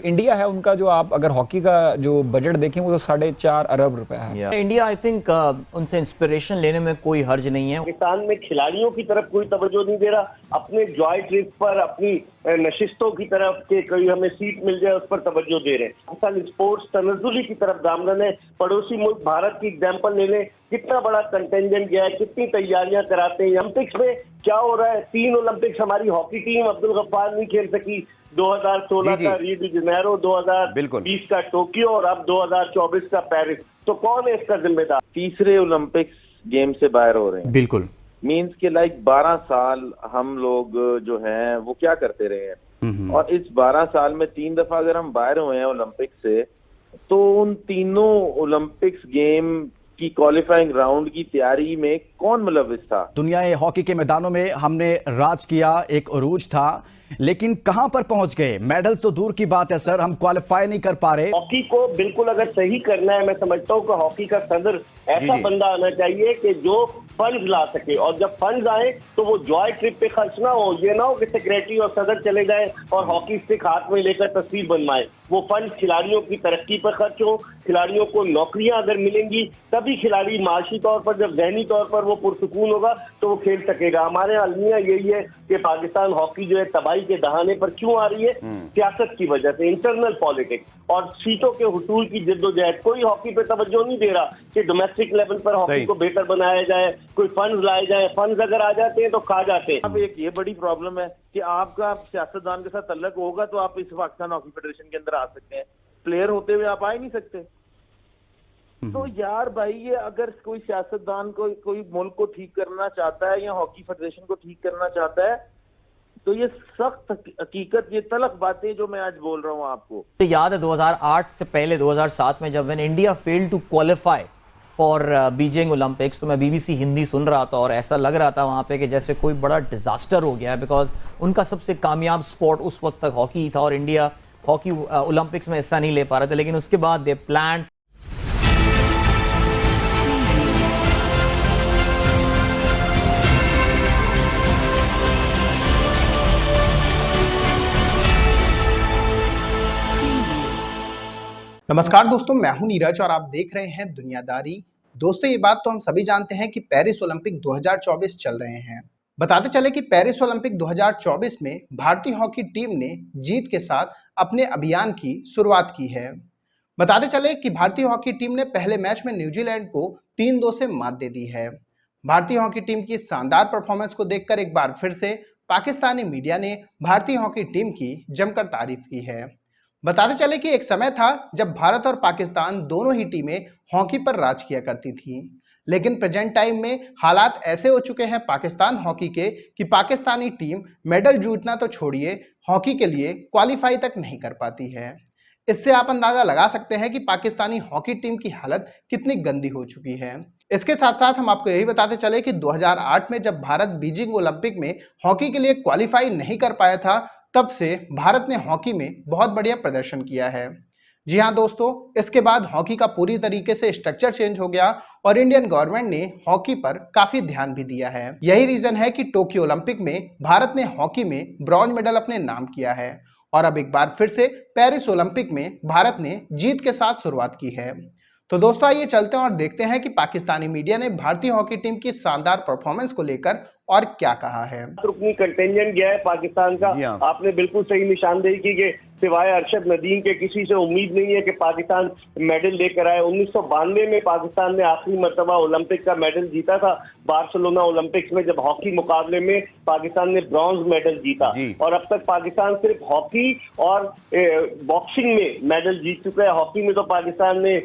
India है उनका जो आप अगर हॉकी का जो बजट देखें वो तो 4.5 अरब रुपए है। इंडिया आई थिंक उनसे इंस्पिरेशन लेने में कोई हर्ज नहीं है। पाकिस्तान में खिलाड़ियों की तरफ कोई तवज्जो नहीं दे रहा, अपने जॉय ट्रिप पर अपनी नशिस्तों की तरफ के कोई हमें सीट मिल जाए उस पर तवज्जो दे रहे हैं। पाकिस्तान स्पोर्ट्स तनज़्ज़ुली की तरफ गामजन है। पड़ोसी मुल्क भारत की एग्जाम्पल ले लें, कितना बड़ा कंटेंजेंट गया है, कितनी तैयारियां कराते हैं। ओलंपिक्स में क्या हो रहा है, 3 ओलंपिक्स हमारी हॉकी टीम अब्दुल गफ्फार नहीं खेल सकी। 2016 का रियो डी जेनेरो, 2020 का टोक्यो और अब 2024 का पेरिस। तो कौन है इसका जिम्मेदार? तीसरे ओलंपिक्स गेम से बाहर हो रहे हैं। बिल्कुल मींस के 12 साल हम लोग जो हैं वो क्या करते रहे हैं, और इस 12 साल में 3 दफा अगर हम बाहर हुए हैं ओलंपिक से, तो उन तीनों ओलंपिक्स गेम की क्वालिफाइंग राउंड की तैयारी में कौन मुलविस था? दुनिया हॉकी के मैदानों में हमने राज किया, एक उरूज था, लेकिन कहां पर पहुंच गए? मेडल तो दूर की बात है सर, हम क्वालिफाई नहीं कर पा रहे। हॉकी को बिल्कुल अगर सही करना है, मैं समझता हूँ कि हॉकी का सदर ऐसा बंदा आना चाहिए कि जो फंड ला सके, और जब फंड आए तो वो जॉय ट्रिप पे खर्च ना हो। ये ना हो कि सेक्रेटरी और सदर चले जाए और हॉकी स्टिक हाथ में लेकर तस्वीर बनवाए। वो फंड खिलाड़ियों की तरक्की पर खर्च हो, खिलाड़ियों को नौकरियां अगर मिलेंगी तभी खिलाड़ी माशी तौर पर, जब जहनी तौर पर वो पुरसुकून होगा तो वो खेल सकेगा। हमारे अलमिया यही है कि पाकिस्तान हॉकी जो है तबाही के दहाने पर क्यों आ रही है? सियासत की वजह से, इंटरनल पॉलिटिक्स और सीटों के हुसूल की जिद्दोजहद। कोई हॉकी पे तवज्जो नहीं दे रहा कि डोमेस्टिक लेवल पर हॉकी को बेहतर बनाया जाए, कोई फंड लाए जाए। फंड अगर आ जाते हैं तो खा जाते हैं। अब एक ये बड़ी प्रॉब्लम है कि आपका सियासतदान के साथ तल्लक होगा तो आप इस पाकिस्तान हॉकी फेडरेशन के अंदर आ सकते हैं, प्लेयर होते हुए आप आ ही नहीं सकते। तो यार भाई, ये अगर कोई सियासतदान कोई मुल्क को ठीक करना चाहता है या हॉकी फेडरेशन को ठीक करना चाहता है, तो ये सख्त हकीकत, ये तलख बातें जो मैं आज बोल रहा हूँ आपको। तो याद है 2008 से पहले 2007 में जब when India failed to qualify for Beijing Olympics, तो मैं बीबीसी हिंदी सुन रहा था और ऐसा लग रहा था वहां पे कि जैसे कोई बड़ा डिजास्टर हो गया है, बिकॉज उनका सबसे कामयाब स्पोर्ट उस वक्त तक हॉकी था और इंडिया हॉकी ओलंपिक्स में हिस्सा नहीं ले पा रहे थे। लेकिन उसके बाद दे प्लान। नमस्कार दोस्तों, मैं हूं नीरज और आप देख रहे हैं दुनियादारी। दोस्तों, ये बात तो हम सभी जानते हैं कि पेरिस ओलंपिक 2024 चल रहे हैं। बताते चले कि पेरिस ओलंपिक 2024 में भारतीय हॉकी टीम ने जीत के साथ अपने अभियान की शुरुआत की है। बताते चले कि भारतीय हॉकी टीम ने पहले मैच में न्यूजीलैंड को 3-2 से मात दे दी है। भारतीय हॉकी टीम की शानदार परफॉर्मेंस को देखकर एक बार फिर से पाकिस्तानी मीडिया ने भारतीय हॉकी टीम की जमकर तारीफ की है। बताते चले कि एक समय था जब भारत और पाकिस्तान दोनों ही टीमें हॉकी पर राज किया करती थीं, लेकिन प्रेजेंट टाइम में हालात ऐसे हो चुके हैं पाकिस्तान हॉकी के कि पाकिस्तानी टीम मेडल जीतना तो छोड़िए, हॉकी के लिए क्वालिफाई तक नहीं कर पाती है। इससे आप अंदाजा लगा सकते हैं कि पाकिस्तानी हॉकी टीम की हालत कितनी गंदी हो चुकी है। इसके साथ साथ हम आपको यही बताते चले कि 2008 में जब भारत बीजिंग ओलंपिक में हॉकी के लिए क्वालिफाई नहीं कर पाया था, तब से भारत ने हॉकी में बहुत बढ़िया प्रदर्शन किया है। जी हाँ दोस्तों, इसके बाद हॉकी का पूरी तरीके से स्ट्रक्चर चेंज हो गया और इंडियन गवर्नमेंट ने हॉकी पर काफी ध्यान भी दिया है। यही रीजन है कि टोक्यो ओलंपिक में भारत ने हॉकी में ब्रॉन्ज मेडल अपने नाम किया है और अब एक बार फिर से पेरिस ओलंपिक में भारत ने जीत के साथ शुरुआत की है। तो दोस्तों, आइए चलते हैं और देखते हैं कि पाकिस्तानी मीडिया ने भारतीय हॉकी टीम की शानदार परफॉर्मेंस को लेकर और क्या कहा है। रुकनी कंटेंजेंट गया है पाकिस्तान का। आपने बिल्कुल सही निशानदेही की कि सिवाय अरशद नदीम के किसी से उम्मीद नहीं है कि पाकिस्तान मेडल लेकर आए। 1992 में पाकिस्तान ने आखिरी मर्तबा ओलंपिक का मेडल जीता था, बार्सिलोना ओलंपिक्स में, जब हॉकी मुकाबले में पाकिस्तान ने ब्रॉन्ज मेडल जीता। और अब तक पाकिस्तान सिर्फ हॉकी और बॉक्सिंग में मेडल जीत चुका है। हॉकी में तो पाकिस्तान ने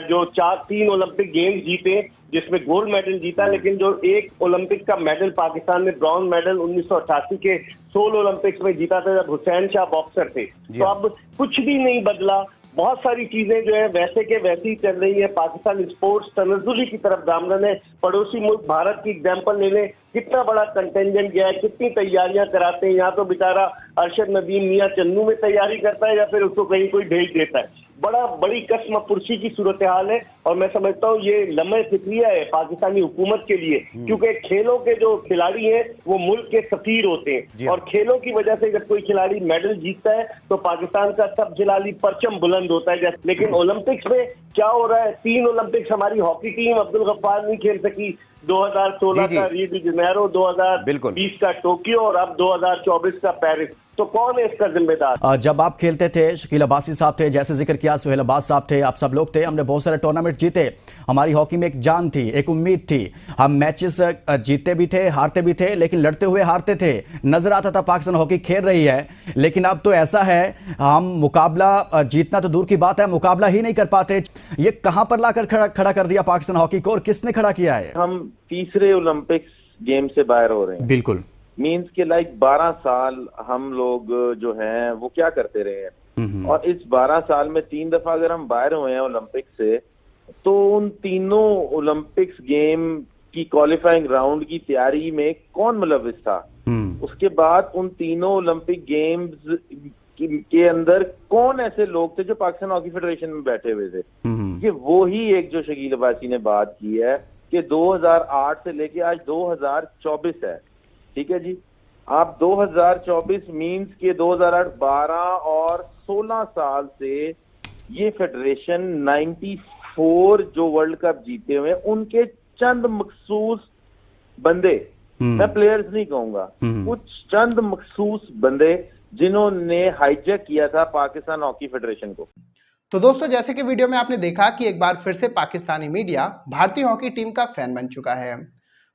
जो 3 ओलंपिक गेम्स जीते जिसमें गोल्ड मेडल जीता, लेकिन जो एक ओलंपिक का मेडल पाकिस्तान ने ब्रॉन्ज मेडल 1988 के सोल ओलंपिक्स में जीता था जब हुसैन शाह बॉक्सर थे। तो अब कुछ भी नहीं बदला, बहुत सारी चीजें जो है वैसे के वैसी ही चल रही है। पाकिस्तान स्पोर्ट्स तनज़्ज़ुली की तरफ गामजन है। पड़ोसी मुल्क भारत की एग्जाम्पल ले लें, कितना बड़ा कंटेंजेंट गया है, कितनी तैयारियां कराते हैं। यहाँ तो बेचारा अरशद नदीम मियां चन्नू में तैयारी करता है या फिर उसको कहीं कोई भेज देता है। बड़ी कसम पुरसी की सूरत हाल है। और मैं समझता हूँ ये लम्हे फिक्रिया है पाकिस्तानी हुकूमत के लिए, क्योंकि खेलों के जो खिलाड़ी हैं वो मुल्क के सफीर होते हैं, और खेलों की वजह से जब कोई खिलाड़ी मेडल जीतता है तो पाकिस्तान का सब जलाली परचम बुलंद होता है। लेकिन ओलंपिक्स में क्या हो रहा है, 3 ओलंपिक्स हमारी हॉकी टीम अब्दुल गफ्फार नहीं खेल सकी, 2016 का रियो डी जेनेरो, 2020 का टोक्यो और अब 2024 का पेरिस। तो कौन है इसका जिम्मेदार? जब आप खेलते थे, शकील अब्बासी साहब थे, जैसे जिक्र किया सुहेल अब्बास साहब थे, आप सब लोग थे, हमने बहुत सारे टूर्नामेंट जीते, हमारी हॉकी में एक जान थी, एक उम्मीद थी, हम मैचेस जीतते भी थे, हारते भी थे, लेकिन लड़ते हुए हारते थे, नजर आता था पाकिस्तान हॉकी खेल रही है। लेकिन अब तो ऐसा है, हम मुकाबला जीतना तो दूर की बात है, मुकाबला ही नहीं कर पाते। ये कहां पर लाकर खड़ा कर दिया पाकिस्तान हॉकी को, और किसने खड़ा किया है? हम तीसरे ओलंपिक्स गेम से बाहर हो रहे हैं। बिल्कुल, मीन्स के 12 साल हम लोग जो हैं वो क्या करते रहे हैं, और इस 12 साल में 3 दफा अगर हम बाहर हुए हैं ओलंपिक से, तो उन तीनों ओलंपिक्स गेम की क्वालिफाइंग राउंड की तैयारी में कौन मुलविस था? उसके बाद उन तीनों ओलंपिक गेम्स के अंदर कौन ऐसे लोग थे जो पाकिस्तान हॉकी फेडरेशन में बैठे हुए थे? ये वो ही एक जो शकील अब्बासी ने बात की है कि 2008 से लेके आज 2024 है, ठीक है जी। आप 2024 मीन्स के 2008, 12 और 16 साल से ये फेडरेशन 94 जो वर्ल्ड कप जीते हुए उनके चंद मखसूस बंदे, मैं प्लेयर्स नहीं कहूंगा, कुछ चंद मखसूस बंदे जिन्होंने हाईजैक किया था पाकिस्तान हॉकी फेडरेशन को। तो दोस्तों, जैसे कि वीडियो में आपने देखा कि एक बार फिर से पाकिस्तानी मीडिया भारतीय हॉकी टीम का फैन बन चुका है।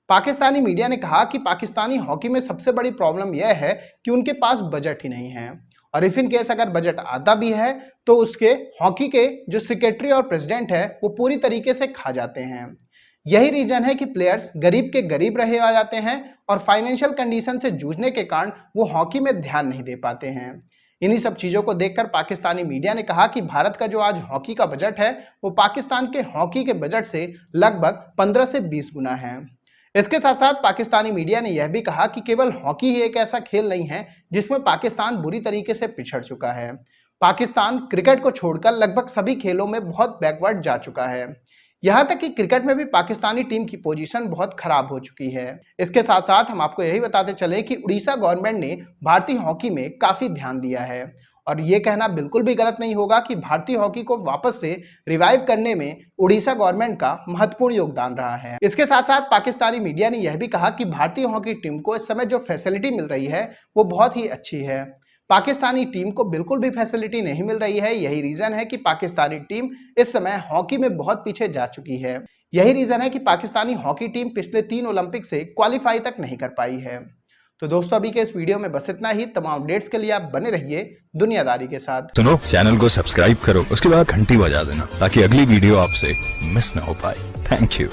पाकिस्तानी मीडिया ने कहा कि पाकिस्तानी हॉकी में सबसे बड़ी प्रॉब्लम यह है कि उनके पास बजट ही नहीं है, और इफ इन केस अगर बजट आता भी है तो उसके हॉकी के जो सेक्रेटरी और प्रेसिडेंट है वो पूरी तरीके से खा जाते हैं। यही रीजन है कि प्लेयर्स गरीब के गरीब रहे आ जाते हैं, और फाइनेंशियल कंडीशन से जूझने के कारण वो हॉकी में ध्यान नहीं दे पाते हैं। इन्हीं सब चीजों को देखकर पाकिस्तानी मीडिया ने कहा कि भारत का जो आज हॉकी का बजट है वो पाकिस्तान के हॉकी के बजट से लगभग 15 से 20 गुना है। इसके साथ साथ पाकिस्तानी मीडिया ने यह भी कहा कि केवल हॉकी ही एक ऐसा खेल नहीं है जिसमें पाकिस्तान बुरी तरीके से पिछड़ चुका है। पाकिस्तान क्रिकेट को छोड़कर लगभग सभी खेलों में बहुत बैकवर्ड जा चुका है। यहां तक कि क्रिकेट में भी पाकिस्तानी टीम की पोजीशन बहुत खराब हो चुकी है। इसके साथ साथ हम आपको यही बताते चले कि उड़ीसा गवर्नमेंट ने भारतीय हॉकी में काफी ध्यान दिया है, और ये कहना बिल्कुल भी गलत नहीं होगा कि भारतीय हॉकी को वापस से रिवाइव करने में उड़ीसा गवर्नमेंट का महत्वपूर्ण योगदान रहा है। इसके साथ साथ पाकिस्तानी मीडिया ने यह भी कहा कि भारतीय हॉकी टीम को इस समय जो फैसिलिटी मिल रही है वो बहुत ही अच्छी है। पाकिस्तानी टीम को बिल्कुल भी फैसिलिटी नहीं मिल रही है। यही रीजन है कि पाकिस्तानी टीम इस समय हॉकी में बहुत पीछे जा चुकी है। यही रीजन है कि पाकिस्तानी हॉकी टीम पिछले 3 ओलंपिक से क्वालिफाई तक नहीं कर पाई है। तो दोस्तों, अभी के इस वीडियो में बस इतना ही। तमाम अपडेट्स के लिए आप बने रहिए दुनियादारी के साथ। सुनो, चैनल को सब्सक्राइब करो, उसके बाद घंटी बजा देना ताकि अगली वीडियो आपसे मिस ना हो पाए। Thank you.